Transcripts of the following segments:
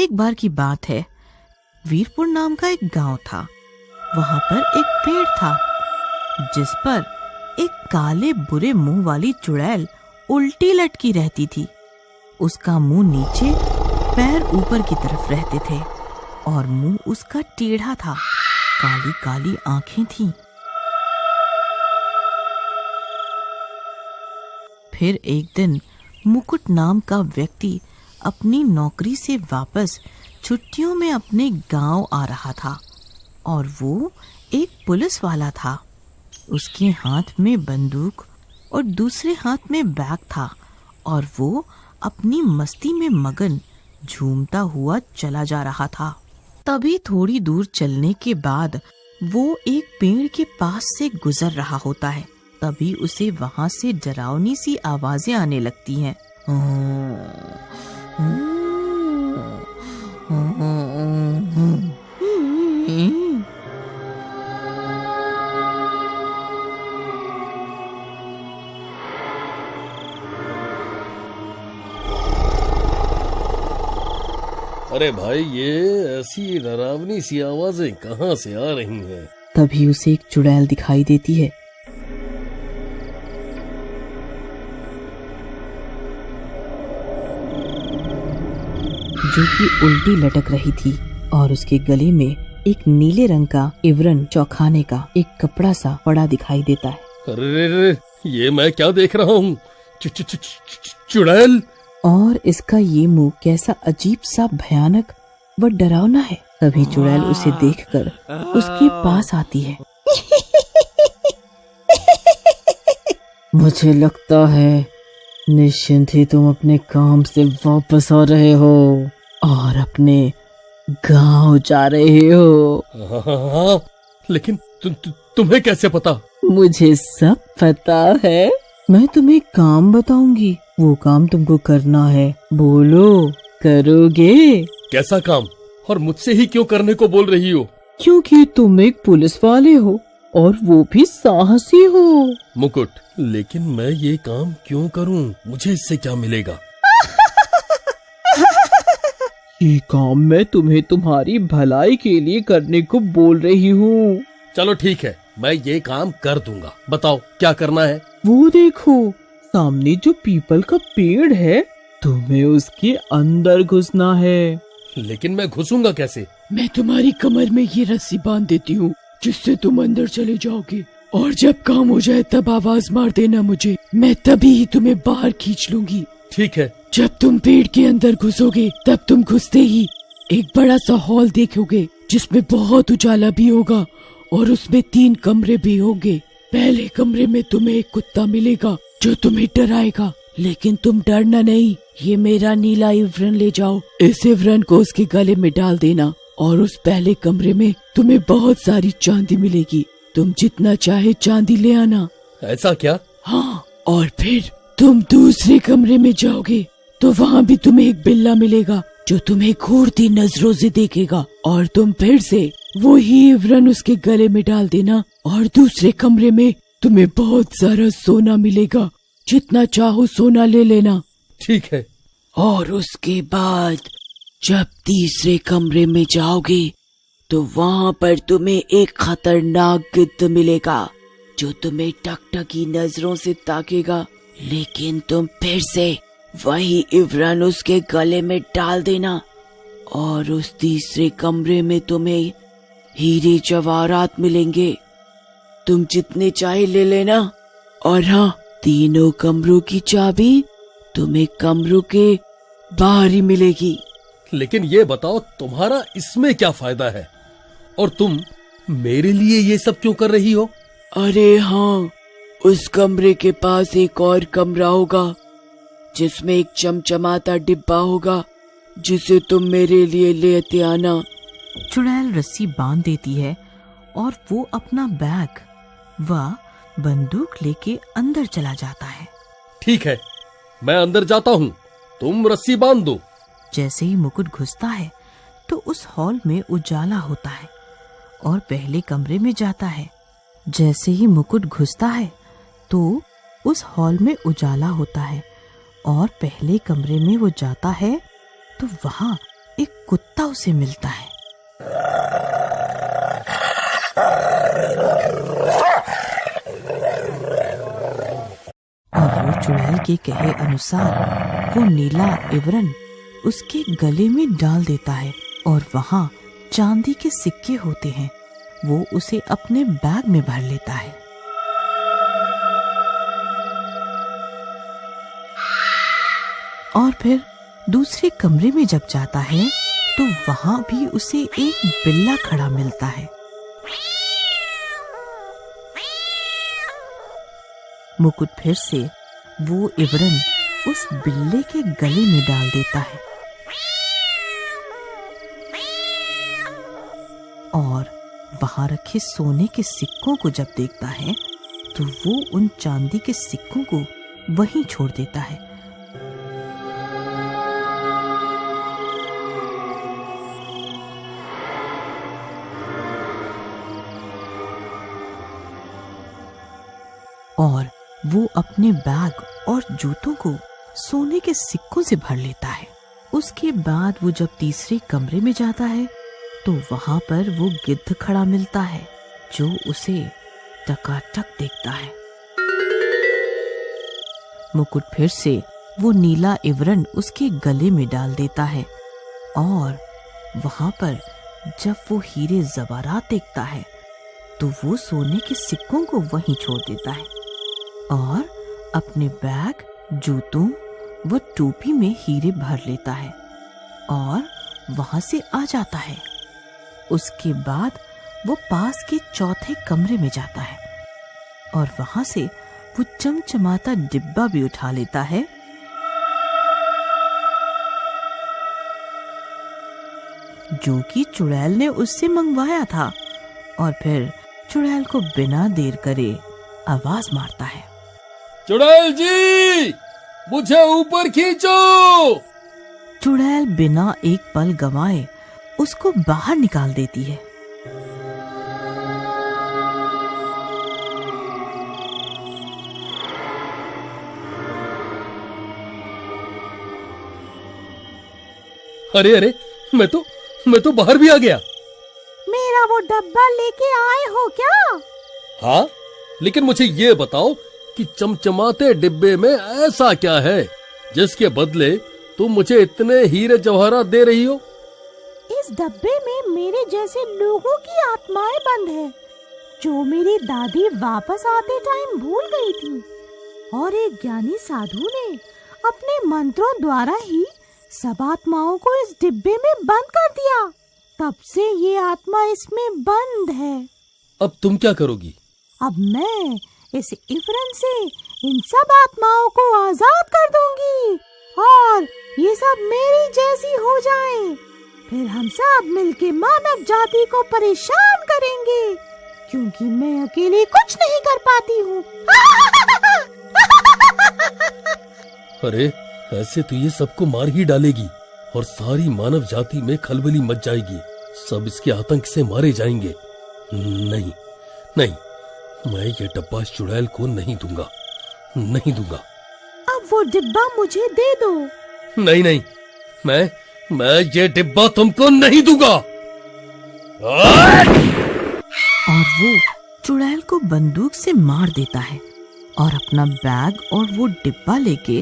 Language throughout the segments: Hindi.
एक बार की बात है, वीरपुर नाम का एक गांव था। वहां पर एक पेड़ था जिस पर एक काले बुरे मुंह वाली चुड़ैल उल्टी लटकी रहती थी। उसका मुंह नीचे, पैर ऊपर की तरफ रहते थे और मुंह उसका टेढ़ा था। काली काली आंखें थीं। फिर एक दिन मुकुट नाम का व्यक्ति अपनी नौकरी से वापस छुट्टियों में अपने गांव आ रहा था और वो एक पुलिस वाला था। उसके हाथ में बंदूक और दूसरे हाथ में बैग था और वो अपनी मस्ती में मगन झूमता हुआ चला जा रहा था। तभी थोड़ी दूर चलने के बाद वो एक पेड़ के पास से गुजर रहा होता है। तभी उसे वहां से डरावनी सी आवाजें आने लगती हैं। अरे भाई, ये ऐसी डरावनी सी आवाजें कहाँ से आ रही हैं? तभी उसे एक चुड़ैल दिखाई देती है। जो कि उल्टी लटक रही थी और उसके गले में एक नीले रंग का इवरन चौखाने का एक कपड़ा सा पड़ा दिखाई देता है। अरे, ये मैं क्या देख रहा हूँ? चुड़ैल! और इसका ये मुंह कैसा अजीब सा भयानक व डरावना है। तभी चुड़ैल उसे देखकर उसके पास आती है। मुझे लगता है निश्चिंत ही तुम अपने काम से वापस आ रहे हो और अपने गांव जा रहे हो। हाँ, लेकिन तुम्हें कैसे पता? मुझे सब पता है। मैं तुम्हें काम बताऊंगी, वो काम तुमको करना है। बोलो, करोगे? कैसा काम? और मुझसे ही क्यों करने को बोल रही हो? क्योंकि तुम एक पुलिस वाले हो और वो भी साहसी हो। मुकुट, लेकिन मैं ये काम क्यों करूं? मुझे इससे क्या मिलेगा? ये काम मैं तुम्हें तुम्हारी भलाई के लिए करने को बोल रही हूँ। चलो ठीक है, मैं ये काम कर दूंगा। बताओ क्या करना है? वो देखो, सामने जो पीपल का पेड़ है, तुम्हें उसके अंदर घुसना है। लेकिन मैं घुसूंगा कैसे? मैं तुम्हारी कमर में ये रस्सी बांध देती हूँ जिससे तुम अंदर चले जाओगे, और जब काम हो जाए तब आवाज मार देना मुझे। मैं तभी ही तुम्हें बाहर खींच लूंगी। ठीक है। जब तुम पेड़ के अंदर घुसोगे तब तुम घुसते ही एक बड़ा सा हॉल देखोगे जिसमें बहुत उजाला भी होगा और उसमें 3 कमरे भी होंगे। पहले कमरे में तुम्हें एक कुत्ता मिलेगा जो तुम्हें डराएगा, लेकिन तुम डरना नहीं। ये मेरा नीला इवरन ले जाओ, इस इवरन को उसके गले में डाल देना और उस पहले कमरे में तुम्हें बहुत सारी चांदी मिलेगी। तुम जितना चाहे चांदी ले आना। ऐसा क्या? हाँ, और फिर तुम दूसरे कमरे में जाओगे तो वहाँ भी तुम्हें एक बिल्ला मिलेगा जो तुम्हें घूरती नजरों से देखेगा, और तुम फिर से वो ही इवरन उसके गले में डाल देना और दूसरे कमरे में तुम्हें बहुत सारा सोना मिलेगा। जितना चाहो सोना ले लेना। ठीक है। और उसके बाद जब तीसरे कमरे में जाओगे तो वहाँ पर तुम्हें एक खतरनाक गिद्ध मिलेगा जो तुम्हें टकटकी नजरों से ताकेगा, लेकिन तुम फिर से वही इवरन उसके गले में डाल देना और उस तीसरे कमरे में तुम्हें हीरे जवाहरात मिलेंगे। तुम जितने चाहे ले लेना, और हाँ, तीनों कमरों की चाबी तुम्हें कमरों के बाहर ही मिलेगी। लेकिन ये बताओ, तुम्हारा इसमें क्या फायदा है? और तुम मेरे लिए ये सब क्यों कर रही हो? अरे हाँ, उस कमरे के पास एक और कमरा होगा जिसमें एक चमचमाता डिब्बा होगा जिसे तुम मेरे लिए लेते आना। चुड़ैल रस्सी बांध देती है और वो अपना बैग व बंदूक लेके अंदर चला जाता है। ठीक है, मैं अंदर जाता हूँ, तुम रस्सी बांध दो। जैसे ही मुकुट घुसता है तो उस हॉल में उजाला होता है और पहले कमरे में जाता है। जैसे ही मुकुट घुसता है तो उस हॉल में उजाला होता है और पहले कमरे में वो जाता है तो वहाँ एक कुत्ता उसे मिलता है। और वो चुड़ैल के कहे अनुसार वो नीला इवरन उसके गले में डाल देता है और वहां चांदी के सिक्के होते हैं। वो उसे अपने बैग में भर लेता है। और फिर दूसरे कमरे में जब जाता है तो वहां भी उसे एक बिल्ला खड़ा मिलता है। मुकुट फिर से वो इवरन उस बिल्ले के गले में डाल देता है और वहां रखे सोने के सिक्कों को जब देखता है तो वो उन चांदी के सिक्कों को वहीं छोड़ देता है। और वो अपने बैग और जूतों को सोने के सिक्कों से भर लेता है। उसके बाद वो जब तीसरे कमरे में जाता है तो वहां पर वो गिद्ध खड़ा मिलता है जो उसे टकाटक देखता है। मुकुट फिर से वो नीला इवरन उसके गले में डाल देता है और वहां पर जब वो हीरे जवारात देखता है तो वो सोने के सिक्कों को वहीं छोड़ देता है और अपने बैग, जूतों व टोपी में हीरे भर लेता है और वहां से आ जाता है। उसके बाद वो पास के चौथे कमरे में जाता है और वहां से वो चमचमाता डिब्बा भी उठा लेता है जो कि चुड़ैल ने उससे मंगवाया था और फिर चुड़ैल को बिना देर करे आवाज मारता है, चुड़ैल जी, मुझे ऊपर खींचो। चुड़ैल बिना एक पल गंवाए उसको बाहर निकाल देती है। अरे अरे, मैं तो बाहर भी आ गया। मेरा वो डब्बा लेके आए हो क्या? हाँ, लेकिन मुझे ये बताओ कि चमचमाते डिब्बे में ऐसा क्या है जिसके बदले तुम मुझे इतने हीरे जवाहरात दे रही हो? इस डब्बे में मेरे जैसे लोगों की आत्माएं बंद है जो मेरी दादी वापस आते टाइम भूल गई थी और एक ज्ञानी साधु ने अपने मंत्रों द्वारा ही सब आत्माओं को इस डिब्बे में बंद कर दिया। तब से ये आत्मा इसमें बंद है। अब तुम क्या करोगी? अब मैं इस इवरन से इन सब आत्माओं को आजाद कर दूंगी और ये सब मेरी जैसी हो जाएं। फिर हम सब मिलके मानव जाति को परेशान करेंगे क्योंकि मैं अकेले कुछ नहीं कर पाती हूँ। अरे, ऐसे तो ये सबको मार ही डालेगी और सारी मानव जाति में खलबली मच जाएगी। सब इसके आतंक से मारे जाएंगे। नहीं नहीं, मैं ये डब्बा इस चुड़ैल को नहीं दूंगा, नहीं दूंगा। अब वो डिब्बा मुझे दे दो। नहीं नहीं, मैं ये डिब्बा तुमको नहीं दूंगा। और वो चुड़ैल को बंदूक से मार देता है और अपना बैग और वो डिब्बा लेके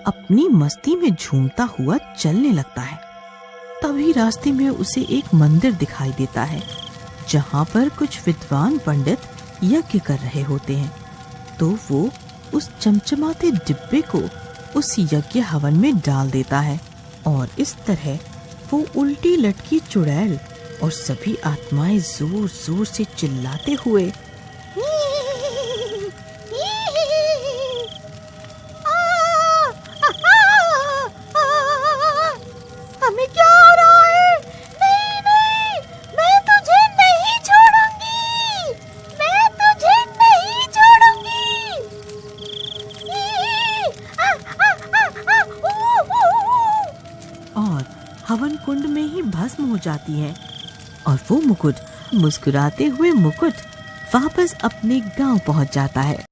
अपनी मस्ती में झूमता हुआ चलने लगता है। तभी रास्ते में उसे एक मंदिर दिखाई देता है जहाँ पर कुछ विद्वान पंडित यज्ञ कर रहे होते हैं। तो वो उस चमचमाते डिब्बे को उस यज्ञ हवन में डाल देता है और इस तरह वो उल्टी लटकी चुड़ैल और सभी आत्माएं जोर जोर से चिल्लाते हुए हमें क्या हो रहा है? नहीं नहीं, मैं तुझे नहीं छोड़ूंगी, मैं तुझे नहीं छोड़ूंगी। और हवन कुंड में ही भस्म हो जाती है और वो मुकुट मुस्कुराते हुए वापस अपने गांव पहुंच जाता है।